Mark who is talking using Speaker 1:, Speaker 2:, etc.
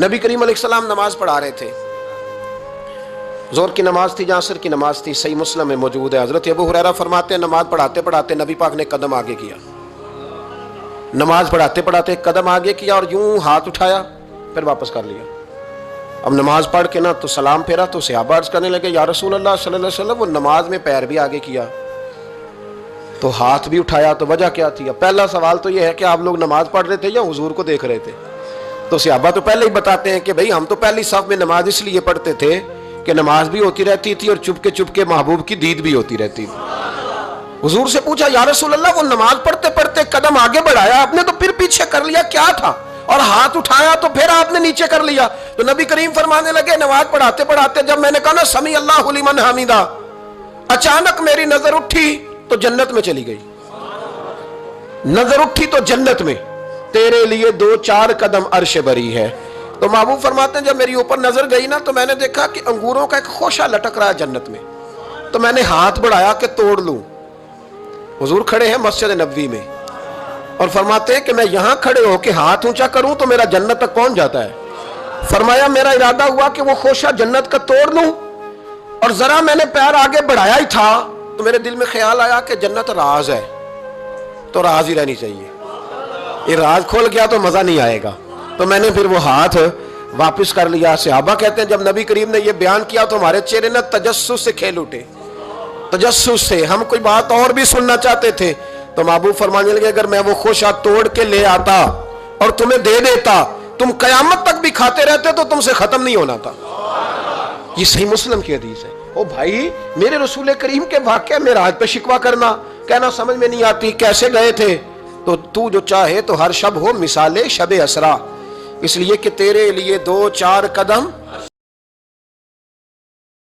Speaker 1: نبی کریم علیہ السلام نماز پڑھا رہے تھے، ظہر کی نماز تھی، عصر کی نماز تھی، صحیح مسلم میں موجود ہے۔ حضرت ابو ہریرہ فرماتے ہیں نماز پڑھاتے پڑھاتے نبی پاک نے قدم آگے کیا، نماز پڑھاتے پڑھاتے قدم آگے کیا اور یوں ہاتھ اٹھایا پھر واپس کر لیا۔ اب نماز پڑھ کے نا تو سلام پھیرا تو صحابہ عرض کرنے لگے یا رسول اللہ صلی اللہ علیہ وسلم وہ نماز میں پیر بھی آگے کیا تو ہاتھ بھی اٹھایا، تو وجہ کیا تھی؟ پہلا سوال تو یہ ہے کہ آپ لوگ نماز پڑھ رہے تھے یا حضور کو دیکھ رہے تھے؟ تو صحابہ تو پہلے ہی بتاتے ہیں کہ بھئی ہم تو پہلی صف میں نماز اس لیے پڑھتے تھے کہ نماز بھی ہوتی رہتی تھی اور چپ کے محبوب کی دید بھی ہوتی رہتی تھی۔ حضور سے پوچھا یا رسول اللہ وہ نماز پڑھتے پڑھتے قدم آگے بڑھایا آپ نے تو پھر پیچھے کر لیا، کیا تھا؟ اور ہاتھ اٹھایا تو پھر آپ نے نیچے کر لیا۔ تو نبی کریم فرمانے لگے نماز پڑھاتے پڑھاتے جب میں نے کہا نا سمیع اللہ لمن حمیدہ، اچانک میری نظر اٹھی تو جنت میں چلی گئی، نظر اٹھی تو جنت میں، تیرے لیے 2-4 قدم عرش بری ہے۔ تو محبوب فرماتے ہیں جب میری اوپر نظر گئی نا تو میں نے دیکھا کہ انگوروں کا ایک خوشہ لٹک رہا ہے جنت میں، تو میں نے ہاتھ بڑھایا کہ توڑ لوں۔ حضور کھڑے ہیں مسجد نبوی میں اور فرماتے ہیں کہ میں یہاں کھڑے ہو کے ہاتھ اونچا کروں تو میرا جنت تک پہنچ جاتا ہے۔ فرمایا میرا ارادہ ہوا کہ وہ خوشہ جنت کا توڑ لوں، اور ذرا میں نے پیر آگے بڑھایا ہی تھا تو میرے دل میں خیال آیا کہ جنت راز ہے تو راز ہی رہنی چاہیے، یہ راز کھول گیا تو مزہ نہیں آئے گا، تو میں نے پھر وہ ہاتھ واپس کر لیا۔ صحابہ کہتے ہیں جب نبی کریم نے یہ بیان کیا تو ہمارے چہرے نے تجسس سے کھیل اٹھے، تجسس سے ہم کوئی بات اور بھی سننا چاہتے تھے۔ تو محبوب فرمانے لگے اگر میں وہ خوشہ توڑ کے لے آتا اور تمہیں دے دیتا تم قیامت تک بھی کھاتے رہتے تو تم سے ختم نہیں ہونا تھا۔ یہ صحیح مسلم کی حدیث ہے۔ او بھائی میرے رسول کریم کے واقعہ معراج پہ شکوہ کرنا، کہنا سمجھ میں نہیں آتی کیسے گئے تھے، تو جو چاہے تو ہر شب ہو مثال شب اسرا، اس لیے کہ تیرے لیے 2-4 قدم